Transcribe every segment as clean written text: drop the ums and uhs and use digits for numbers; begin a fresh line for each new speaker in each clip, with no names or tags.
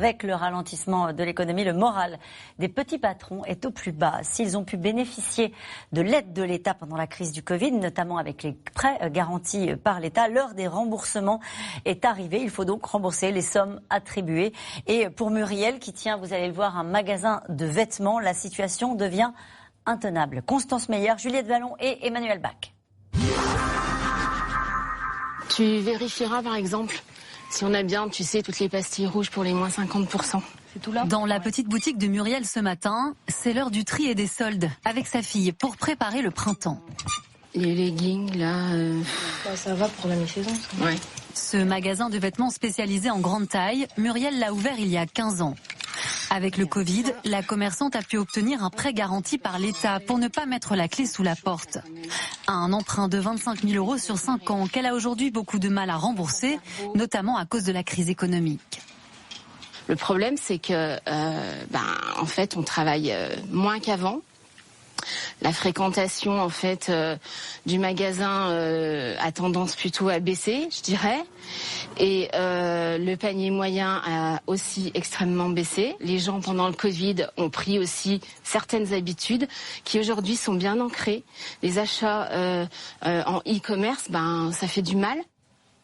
Avec le ralentissement de l'économie, le moral des petits patrons est au plus bas. S'ils ont pu bénéficier de l'aide de l'État pendant la crise du Covid, notamment avec les prêts garantis par l'État, l'heure des remboursements est arrivée. Il faut donc rembourser les sommes attribuées. Et pour Muriel, qui tient, vous allez le voir, un magasin de vêtements, la situation devient intenable. Constance Meyer, Juliette Vallon et Emmanuel Bach.
Tu vérifieras par exemple si on a bien, tu sais, toutes les pastilles rouges pour les moins 50%. C'est tout là.
Dans la petite boutique de Muriel ce matin, c'est l'heure du tri et des soldes avec sa fille pour préparer le printemps.
Les leggings, là...
Ça va pour la mi-saison.
Ouais.
Ce magasin de vêtements spécialisé en grande taille, Muriel l'a ouvert il y a 15 ans. Avec le Covid, la commerçante a pu obtenir un prêt garanti par l'État pour ne pas mettre la clé sous la porte. Un emprunt de 25 000 € sur 5 ans qu'elle a aujourd'hui beaucoup de mal à rembourser, notamment à cause de la crise économique.
Le problème, c'est que, en fait, on travaille moins qu'avant. La fréquentation en fait du magasin a tendance plutôt à baisser, je dirais. Et le panier moyen a aussi extrêmement baissé. Les gens pendant le Covid ont pris aussi certaines habitudes qui aujourd'hui sont bien ancrées. Les achats en e-commerce, ça fait du mal.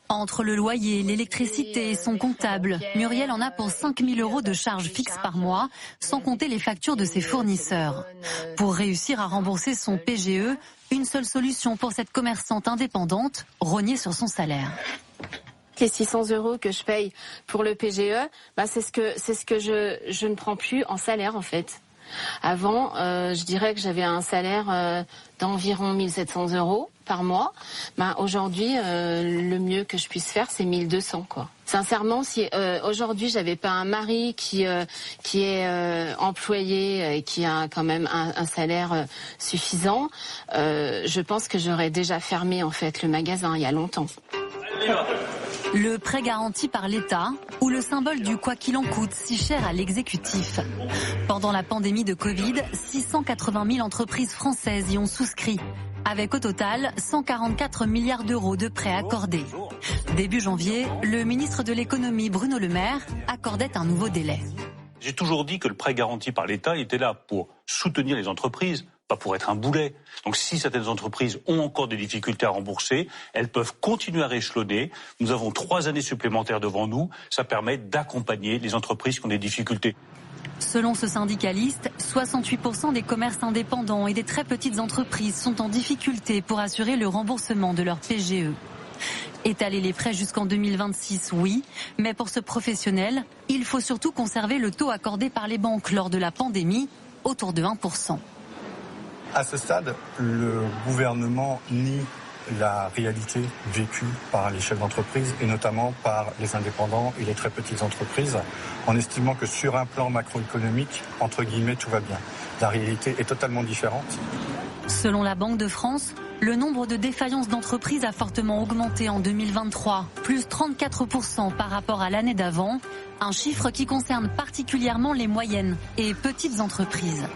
Entre le loyer, l'électricité et son comptable, Muriel en a pour 5 000 € de charges fixes par mois, sans compter les factures de ses fournisseurs. Pour réussir à rembourser son PGE, une seule solution pour cette commerçante indépendante, rogner sur son salaire.
Les 600 € que je paye pour le PGE, c'est ce que je ne prends plus en salaire en fait. Avant, je dirais que j'avais un salaire d'environ 1 700 € par mois. Aujourd'hui, le mieux que je puisse faire, c'est 1 200 quoi. Sincèrement, si aujourd'hui j'avais pas un mari qui est employé et qui a quand même un salaire suffisant, je pense que j'aurais déjà fermé en fait le magasin il y a longtemps.
Le prêt garanti par l'État ou le symbole du quoi qu'il en coûte si cher à l'exécutif. Pendant la pandémie de Covid, 680 000 entreprises françaises y ont souscrit, avec au total 144 milliards d'euros de prêts accordés. Début janvier, le ministre de l'économie Bruno Le Maire accordait un nouveau délai.
J'ai toujours dit que le prêt garanti par l'État était là pour soutenir les entreprises, pas pour être un boulet. Donc si certaines entreprises ont encore des difficultés à rembourser, elles peuvent continuer à rééchelonner. Nous avons 3 années supplémentaires devant nous. Ça permet d'accompagner les entreprises qui ont des difficultés.
Selon ce syndicaliste, 68% des commerces indépendants et des très petites entreprises sont en difficulté pour assurer le remboursement de leur PGE. Étaler les prêts jusqu'en 2026, oui, mais pour ce professionnel, il faut surtout conserver le taux accordé par les banques lors de la pandémie, autour de 1%.
À ce stade, le gouvernement nie la réalité vécue par les chefs d'entreprise et notamment par les indépendants et les très petites entreprises, en estimant que sur un plan macroéconomique, entre guillemets, tout va bien. La réalité est totalement différente.
Selon la Banque de France, le nombre de défaillances d'entreprises a fortement augmenté en 2023, plus 34% par rapport à l'année d'avant, un chiffre qui concerne particulièrement les moyennes et petites entreprises.